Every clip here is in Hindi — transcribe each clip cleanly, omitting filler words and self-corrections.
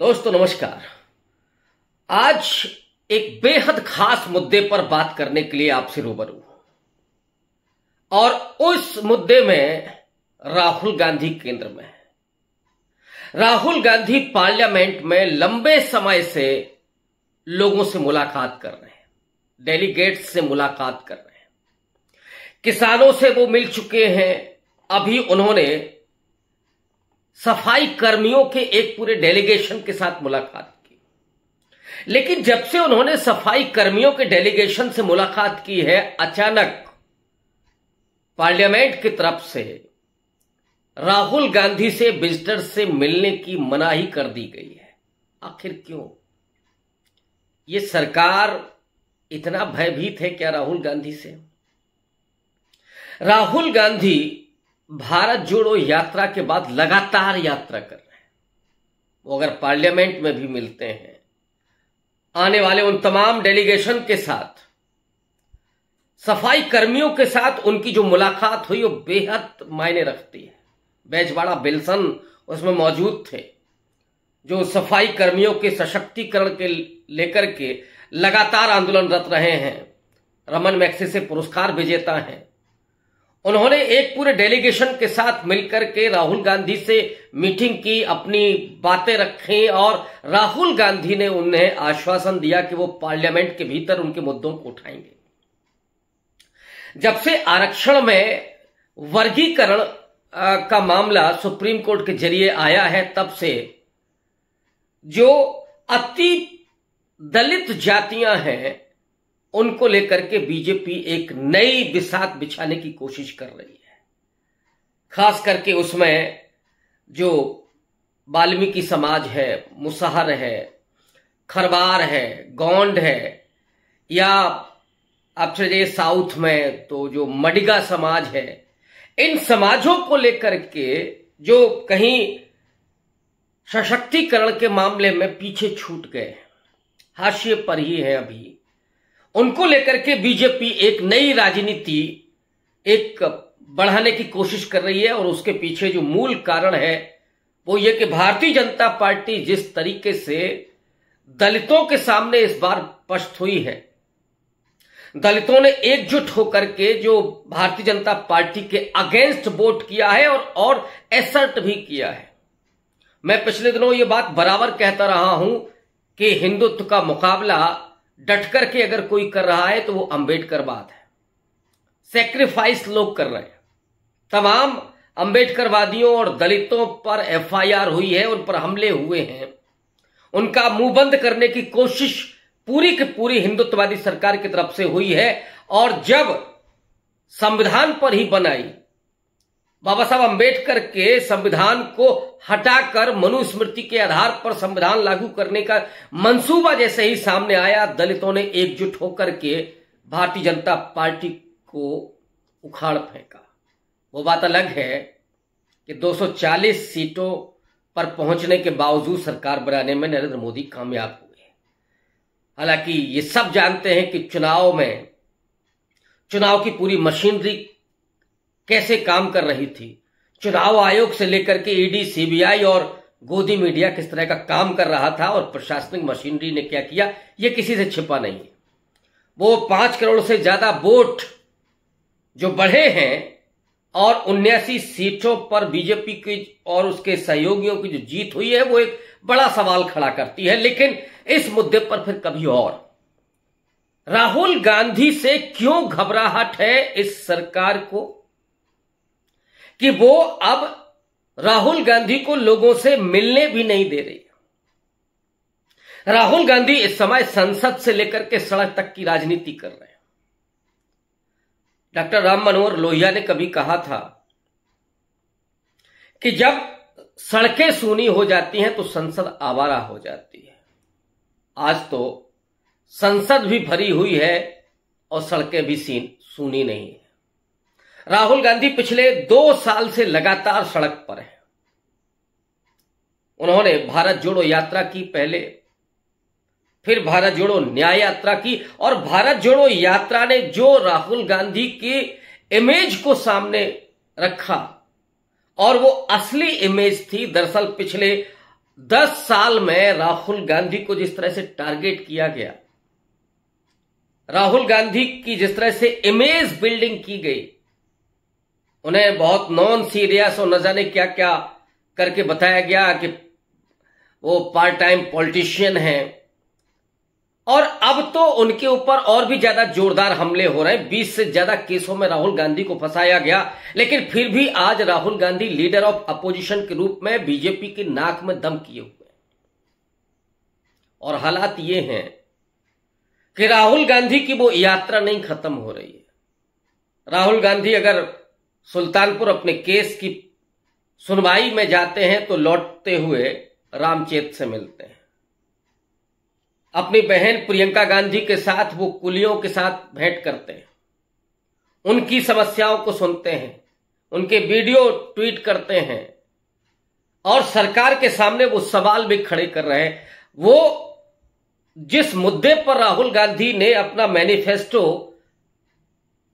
दोस्तों नमस्कार। आज एक बेहद खास मुद्दे पर बात करने के लिए आपसे रूबरू हूं और उस मुद्दे में राहुल गांधी केंद्र में है। राहुल गांधी पार्लियामेंट में लंबे समय से लोगों से मुलाकात कर रहे हैं, डेलीगेट्स से मुलाकात कर रहे हैं, किसानों से वो मिल चुके हैं। अभी उन्होंने सफाई कर्मियों के एक पूरे डेलीगेशन के साथ मुलाकात की। लेकिन जब से उन्होंने सफाई कर्मियों के डेलीगेशन से मुलाकात की है, अचानक पार्लियामेंट की तरफ से राहुल गांधी से विजिटर्स से मिलने की मनाही कर दी गई है। आखिर क्यों? ये सरकार इतना भयभीत है क्या राहुल गांधी से? राहुल गांधी भारत जोड़ो यात्रा के बाद लगातार यात्रा कर रहे हैं। वो अगर पार्लियामेंट में भी मिलते हैं, आने वाले उन तमाम डेलीगेशन के साथ, सफाई कर्मियों के साथ उनकी जो मुलाकात हुई वो बेहद मायने रखती है। बैजवाड़ा बिल्सन उसमें मौजूद थे, जो सफाई कर्मियों के सशक्तिकरण के लेकर के लगातार आंदोलनरत रहे हैं, रमन मैग्सेसे पुरस्कार विजेता हैं। उन्होंने एक पूरे डेलीगेशन के साथ मिलकर के राहुल गांधी से मीटिंग की, अपनी बातें रखी और राहुल गांधी ने उन्हें आश्वासन दिया कि वो पार्लियामेंट के भीतर उनके मुद्दों को उठाएंगे। जब से आरक्षण में वर्गीकरण का मामला सुप्रीम कोर्ट के जरिए आया है, तब से जो अति दलित जातियां हैं उनको लेकर के बीजेपी एक नई बिसात बिछाने की कोशिश कर रही है। खास करके उसमें जो वाल्मीकि समाज है, मुसहर है, खरवार है, गोंड है, या आप चलिए साउथ में तो जो मडिगा समाज है, इन समाजों को लेकर के जो कहीं सशक्तिकरण के मामले में पीछे छूट गए, हाशिए पर ही है, अभी उनको लेकर के बीजेपी एक नई राजनीति एक बढ़ाने की कोशिश कर रही है। और उसके पीछे जो मूल कारण है वो ये कि भारतीय जनता पार्टी जिस तरीके से दलितों के सामने इस बार पस्त हुई है, दलितों ने एकजुट होकर के जो भारतीय जनता पार्टी के अगेंस्ट वोट किया है और एसर्ट भी किया है। मैं पिछले दिनों ये बात बराबर कहता रहा हूं कि हिंदुत्व का मुकाबला डट करके अगर कोई कर रहा है तो वो अंबेडकरवाद है। सेक्रीफाइस लोग कर रहे हैं। तमाम अंबेडकरवादियों और दलितों पर एफआईआर हुई है, उन पर हमले हुए हैं, उनका मुंह बंद करने की कोशिश पूरी की पूरी हिंदुत्ववादी सरकार की तरफ से हुई है। और जब संविधान पर ही बनाई, बाबा साहब अंबेडकर के संविधान को हटाकर मनुस्मृति के आधार पर संविधान लागू करने का मंसूबा जैसे ही सामने आया, दलितों ने एकजुट होकर के भारतीय जनता पार्टी को उखाड़ फेंका। वो बात अलग है कि 240 सीटों पर पहुंचने के बावजूद सरकार बनाने में नरेंद्र मोदी कामयाब हुए। हालांकि ये सब जानते हैं कि चुनाव की पूरी मशीनरी कैसे काम कर रही थी, चुनाव आयोग से लेकर के ईडी, सीबीआई और गोदी मीडिया किस तरह का काम कर रहा था और प्रशासनिक मशीनरी ने क्या किया, यह किसी से छिपा नहीं है। वो 5 करोड़ से ज्यादा वोट जो बढ़े हैं और 79 सीटों पर बीजेपी की और उसके सहयोगियों की जो जीत हुई है, वो एक बड़ा सवाल खड़ा करती है। लेकिन इस मुद्दे पर फिर कभी और, राहुल गांधी से क्यों घबराहट है इस सरकार को कि वो अब राहुल गांधी को लोगों से मिलने भी नहीं दे रही। राहुल गांधी इस समय संसद से लेकर के सड़क तक की राजनीति कर रहे हैं। डॉक्टर राम मनोहर लोहिया ने कभी कहा था कि जब सड़कें सूनी हो जाती हैं तो संसद आवारा हो जाती है। आज तो संसद भी भरी हुई है और सड़कें भी सूनी नहीं है। राहुल गांधी पिछले 2 साल से लगातार सड़क पर हैं। उन्होंने भारत जोड़ो यात्रा की पहले, फिर भारत जोड़ो न्याय यात्रा की, और भारत जोड़ो यात्रा ने जो राहुल गांधी की इमेज को सामने रखा, और वो असली इमेज थी दरअसल पिछले 10 साल में राहुल गांधी को जिस तरह से टारगेट किया गया, राहुल गांधी की जिस तरह से इमेज बिल्डिंग की गई, उन्हें बहुत नॉन सीरियस और न जाने क्या क्या करके बताया गया कि वो पार्ट टाइम पॉलिटिशियन हैं, और अब तो उनके ऊपर और भी ज्यादा जोरदार हमले हो रहे हैं। 20 से ज्यादा केसों में राहुल गांधी को फंसाया गया, लेकिन फिर भी आज Rahul Gandhi leader of opposition के रूप में बीजेपी की नाक में दम किए हुए हैं। और हालात ये हैं कि राहुल गांधी की वो यात्रा नहीं खत्म हो रही है। राहुल गांधी अगर सुल्तानपुर अपने केस की सुनवाई में जाते हैं तो लौटते हुए रामचेत से मिलते हैं। अपनी बहन प्रियंका गांधी के साथ वो कुलियों के साथ भेंट करते हैं, उनकी समस्याओं को सुनते हैं, उनके वीडियो ट्वीट करते हैं, और सरकार के सामने वो सवाल भी खड़े कर रहे हैं। वो जिस मुद्दे पर राहुल गांधी ने अपना मैनिफेस्टो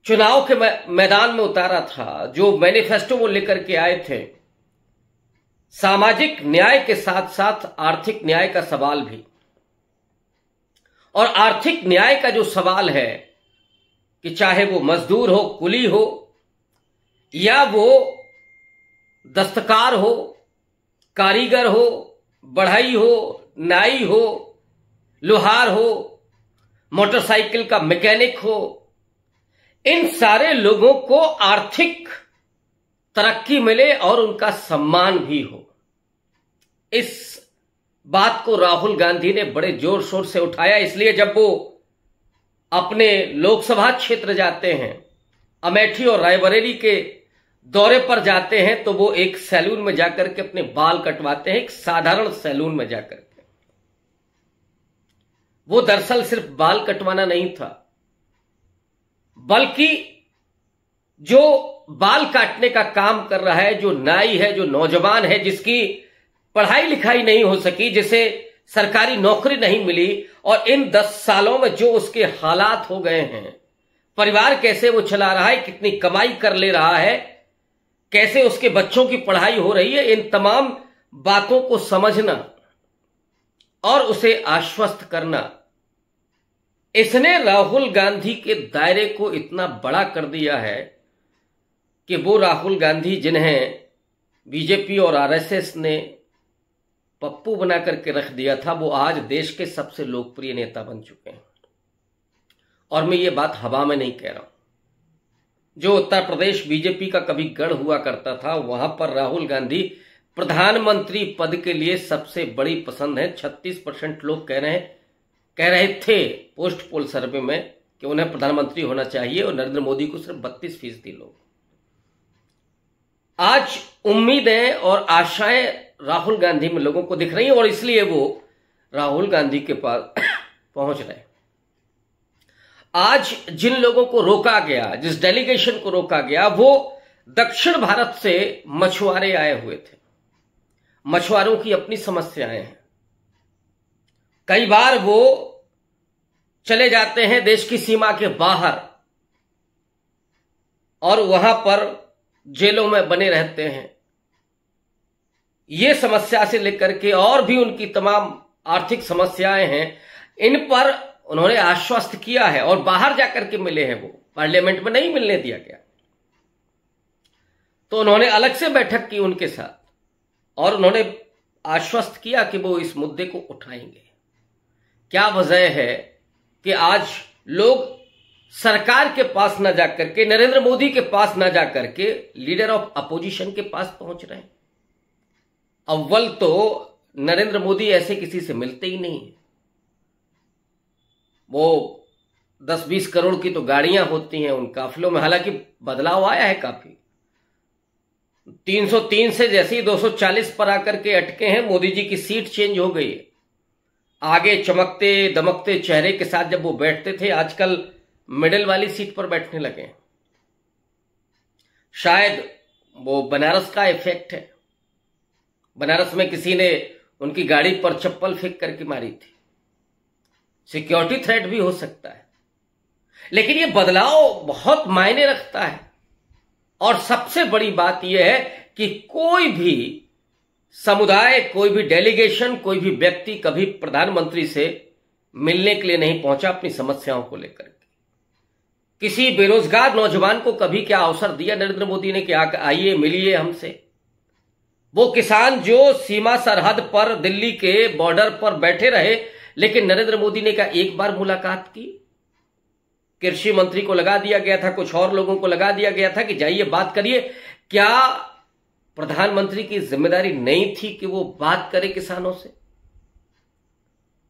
चुनाव के मैदान में उतारा था, जो मैनिफेस्टो वो लेकर के आए थे, सामाजिक न्याय के साथ साथ आर्थिक न्याय का सवाल भी। और आर्थिक न्याय का जो सवाल है कि चाहे वो मजदूर हो, कुली हो, या वो दस्तकार हो, कारीगर हो, बढ़ई हो, नाई हो, लोहार हो, मोटरसाइकिल का मैकेनिक हो, इन सारे लोगों को आर्थिक तरक्की मिले और उनका सम्मान भी हो, इस बात को राहुल गांधी ने बड़े जोर शोर से उठाया। इसलिए जब वो अपने लोकसभा क्षेत्र जाते हैं, अमेठी और रायबरेली के दौरे पर जाते हैं, तो वो एक सैलून में जाकर के अपने बाल कटवाते हैं, एक साधारण सैलून में जाकर के। वो दरअसल सिर्फ बाल कटवाना नहीं था, बल्कि जो बाल काटने का काम कर रहा है, जो नाई है, जो नौजवान है, जिसकी पढ़ाई लिखाई नहीं हो सकी, जिसे सरकारी नौकरी नहीं मिली, और इन 10 सालों में जो उसके हालात हो गए हैं, परिवार कैसे वो चला रहा है, कितनी कमाई कर ले रहा है, कैसे उसके बच्चों की पढ़ाई हो रही है, इन तमाम बातों को समझना और उसे आश्वस्त करना, इसने राहुल गांधी के दायरे को इतना बड़ा कर दिया है कि वो राहुल गांधी, जिन्हें बीजेपी और आरएसएस ने पप्पू बना करके रख दिया था, वो आज देश के सबसे लोकप्रिय नेता बन चुके हैं। और मैं ये बात हवा में नहीं कह रहा हूं। जो उत्तर प्रदेश बीजेपी का कभी गढ़ हुआ करता था, वहां पर राहुल गांधी प्रधानमंत्री पद के लिए सबसे बड़ी पसंद है। 36% लोग कह रहे थे पोस्ट पोल सर्वे में कि उन्हें प्रधानमंत्री होना चाहिए, और नरेंद्र मोदी को सिर्फ 32% लोग। आज उम्मीदें और आशाएं राहुल गांधी में लोगों को दिख रही हैं, और इसलिए वो राहुल गांधी के पास पहुंच रहे हैं। आज जिन लोगों को रोका गया, जिस डेलीगेशन को रोका गया, वो दक्षिण भारत से मछुआरे आए हुए थे। मछुआरों की अपनी समस्याएं हैं। कई बार वो चले जाते हैं देश की सीमा के बाहर, और वहां पर जेलों में बने रहते हैं। ये समस्या से लेकर के और भी उनकी तमाम आर्थिक समस्याएं हैं, इन पर उन्होंने आश्वस्त किया है, और बाहर जाकर के मिले हैं। वो पार्लियामेंट में नहीं मिलने दिया गया, तो उन्होंने अलग से बैठक की उनके साथ, और उन्होंने आश्वस्त किया कि वो इस मुद्दे को उठाएंगे। क्या वजह है कि आज लोग सरकार के पास न जाकर के, नरेंद्र मोदी के पास न जाकर के, लीडर ऑफ अपोजिशन के पास पहुंच रहे हैं? अव्वल तो नरेंद्र मोदी ऐसे किसी से मिलते ही नहीं है। वो 10-20 करोड़ की तो गाड़ियां होती हैं उन काफिलों में, हालांकि बदलाव आया है काफी। 303 से जैसे ही 240 पर आकर के अटके हैं, मोदी जी की सीट चेंज हो गई है। आगे चमकते दमकते चेहरे के साथ जब वो बैठते थे, आजकल मिडिल वाली सीट पर बैठने लगे। शायद वो बनारस का इफेक्ट है। बनारस में किसी ने उनकी गाड़ी पर चप्पल फेंक करके मारी थी। सिक्योरिटी थ्रेट भी हो सकता है, लेकिन ये बदलाव बहुत मायने रखता है। और सबसे बड़ी बात यह है कि कोई भी समुदाय, कोई भी डेलीगेशन, कोई भी व्यक्ति कभी प्रधानमंत्री से मिलने के लिए नहीं पहुंचा अपनी समस्याओं को लेकर के। किसी बेरोजगार नौजवान को कभी क्या अवसर दिया नरेंद्र मोदी ने कि आइए मिलिए हमसे? वो किसान जो सीमा सरहद पर दिल्ली के बॉर्डर पर बैठे रहे, लेकिन नरेंद्र मोदी ने क्या एक बार मुलाकात की? कृषि मंत्री को लगा दिया गया था, कुछ और लोगों को लगा दिया गया था कि जाइए बात करिए। क्या प्रधानमंत्री की जिम्मेदारी नहीं थी कि वो बात करे किसानों से?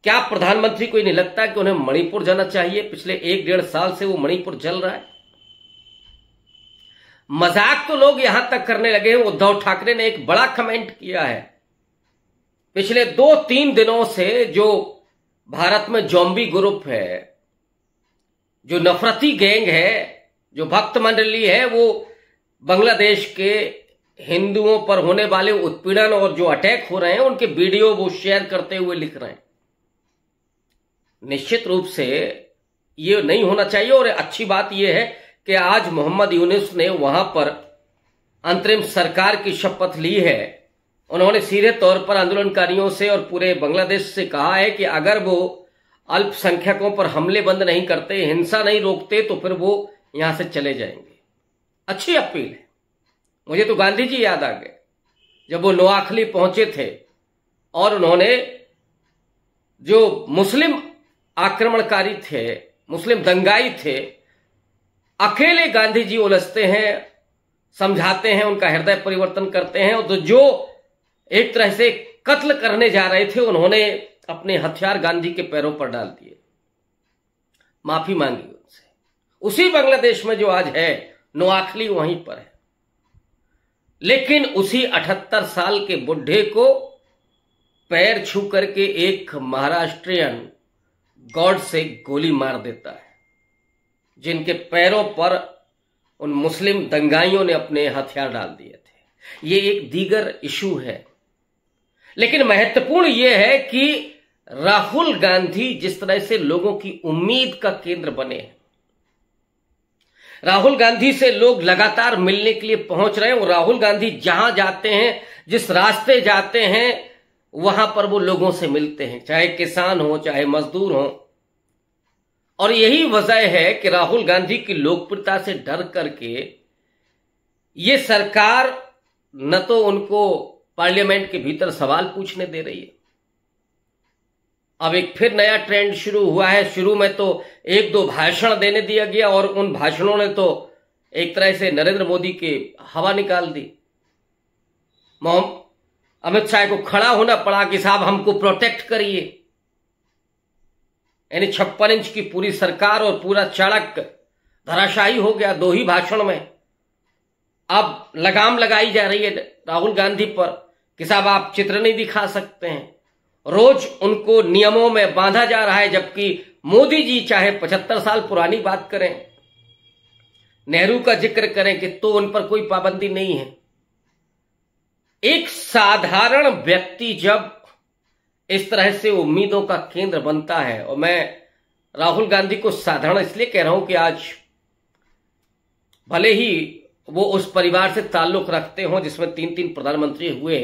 क्या प्रधानमंत्री को नहीं लगता कि उन्हें मणिपुर जाना चाहिए? पिछले 1-1.5 साल से वो मणिपुर जल रहा है। मजाक तो लोग यहां तक करने लगे हैं। उद्धव ठाकरे ने एक बड़ा कमेंट किया है। पिछले 2-3 दिनों से जो भारत में ज़ॉम्बी ग्रुप है, जो नफरती गैंग है, जो भक्त मंडली है, वो बांग्लादेश के हिंदुओं पर होने वाले उत्पीड़न और जो अटैक हो रहे हैं उनके वीडियो वो शेयर करते हुए लिख रहे हैं। निश्चित रूप से ये नहीं होना चाहिए। और अच्छी बात यह है कि आज मोहम्मद यूनुस ने वहां पर अंतरिम सरकार की शपथ ली है। उन्होंने सीधे तौर पर आंदोलनकारियों से और पूरे बांग्लादेश से कहा है कि अगर वो अल्पसंख्यकों पर हमले बंद नहीं करते, हिंसा नहीं रोकते, तो फिर वो यहां से चले जाएंगे। अच्छी अपील है। मुझे तो गांधी जी याद आ गए जब वो नोआखली पहुंचे थे और उन्होंने जो मुस्लिम आक्रमणकारी थे, मुस्लिम दंगाई थे, अकेले गांधी जी उलझते हैं, समझाते हैं, उनका हृदय परिवर्तन करते हैं। और तो जो एक तरह से कत्ल करने जा रहे थे उन्होंने अपने हथियार गांधी के पैरों पर डाल दिए, माफी मांगी उनसे। उसी बांग्लादेश में जो आज है नोआखली वहीं पर है। लेकिन उसी 78 साल के बुढ़े को पैर छू करके एक महाराष्ट्रियन गॉड से गोली मार देता है, जिनके पैरों पर उन मुस्लिम दंगाइयों ने अपने हथियार डाल दिए थे। ये एक दीगर इशू है। लेकिन महत्वपूर्ण यह है कि राहुल गांधी जिस तरह से लोगों की उम्मीद का केंद्र बने हैं, राहुल गांधी से लोग लगातार मिलने के लिए पहुंच रहे हैं। और राहुल गांधी जहां जाते हैं, जिस रास्ते जाते हैं, वहां पर वो लोगों से मिलते हैं, चाहे किसान हो, चाहे मजदूर हो। और यही वजह है कि राहुल गांधी की लोकप्रियता से डर करके ये सरकार न तो उनको पार्लियामेंट के भीतर सवाल पूछने दे रही है। अब एक फिर नया ट्रेंड शुरू हुआ है। शुरू में तो 1-2 भाषण देने दिया गया और उन भाषणों ने तो एक तरह से नरेंद्र मोदी की हवा निकाल दी। अमित शाह को खड़ा होना पड़ा कि साहब हमको प्रोटेक्ट करिए। यानी 56 इंच की पूरी सरकार और पूरा चाणक्य धराशायी हो गया 2 ही भाषण में। अब लगाम लगाई जा रही है राहुल गांधी पर कि साहब आप चित्र नहीं दिखा सकते हैं। रोज उनको नियमों में बांधा जा रहा है, जबकि मोदी जी चाहे 75 साल पुरानी बात करें, नेहरू का जिक्र करें कि तो उन पर कोई पाबंदी नहीं है। एक साधारण व्यक्ति जब इस तरह से उम्मीदों का केंद्र बनता है, और मैं राहुल गांधी को साधारण इसलिए कह रहा हूं कि आज भले ही वो उस परिवार से ताल्लुक रखते हों जिसमें 3-3 प्रधानमंत्री हुए,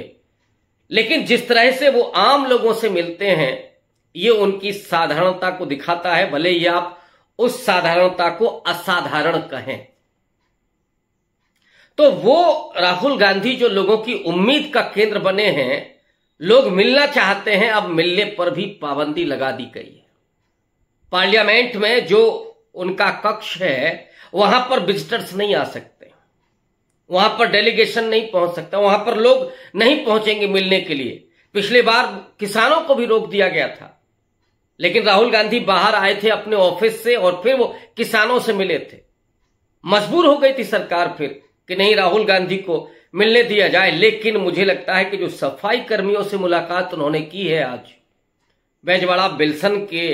लेकिन जिस तरह से वो आम लोगों से मिलते हैं ये उनकी साधारणता को दिखाता है, भले ही आप उस साधारणता को असाधारण कहें। तो वो राहुल गांधी जो लोगों की उम्मीद का केंद्र बने हैं, लोग मिलना चाहते हैं, अब मिलने पर भी पाबंदी लगा दी गई है। पार्लियामेंट में जो उनका कक्ष है वहां पर विजिटर्स नहीं आ सकते, वहां पर डेलीगेशन नहीं पहुंच सकता, वहां पर लोग नहीं पहुंचेंगे मिलने के लिए। पिछले बार किसानों को भी रोक दिया गया था, लेकिन राहुल गांधी बाहर आए थे अपने ऑफिस से और फिर वो किसानों से मिले थे। मजबूर हो गई थी सरकार फिर कि नहीं राहुल गांधी को मिलने दिया जाए। लेकिन मुझे लगता है कि जो सफाई कर्मियों से मुलाकात उन्होंने की है आज बैजवाड़ा बिल्सन के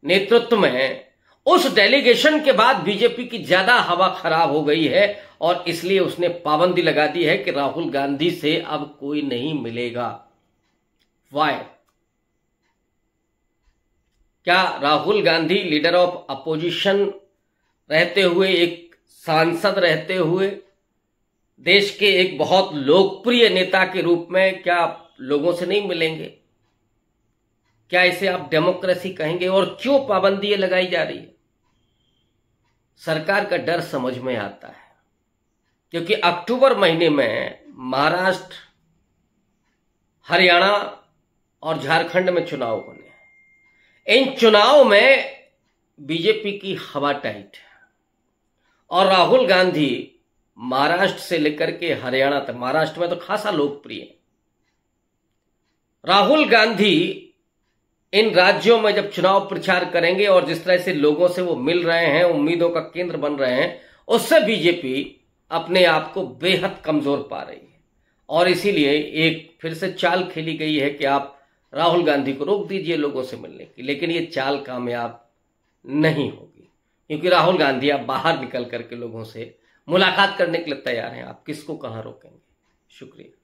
नेतृत्व में, उस डेलीगेशन के बाद बीजेपी की ज्यादा हवा खराब हो गई है और इसलिए उसने पाबंदी लगा दी है कि राहुल गांधी से अब कोई नहीं मिलेगा। वाई? क्या Rahul Gandhi leader of opposition रहते हुए, एक सांसद रहते हुए, देश के एक बहुत लोकप्रिय नेता के रूप में क्या आप लोगों से नहीं मिलेंगे? क्या इसे आप डेमोक्रेसी कहेंगे? और क्यों पाबंदियां लगाई जा रही है? सरकार का डर समझ में आता है, क्योंकि अक्टूबर महीने में महाराष्ट्र, हरियाणा और झारखंड में चुनाव होने हैं। इन चुनाव में बीजेपी की हवा टाइट है और राहुल गांधी महाराष्ट्र से लेकर के हरियाणा तक, महाराष्ट्र में तो खासा लोकप्रिय है। राहुल गांधी इन राज्यों में जब चुनाव प्रचार करेंगे और जिस तरह से लोगों से वो मिल रहे हैं, उम्मीदों का केंद्र बन रहे हैं, उससे बीजेपी अपने आप को बेहद कमजोर पा रही है। और इसीलिए एक फिर से चाल खेली गई है कि आप राहुल गांधी को रोक दीजिए लोगों से मिलने की, लेकिन ये चाल कामयाब नहीं होगी, क्योंकि राहुल गांधी आप बाहर निकल करके लोगों से मुलाकात करने के लिए तैयार हैं। आप किसको कहां रोकेंगे? शुक्रिया।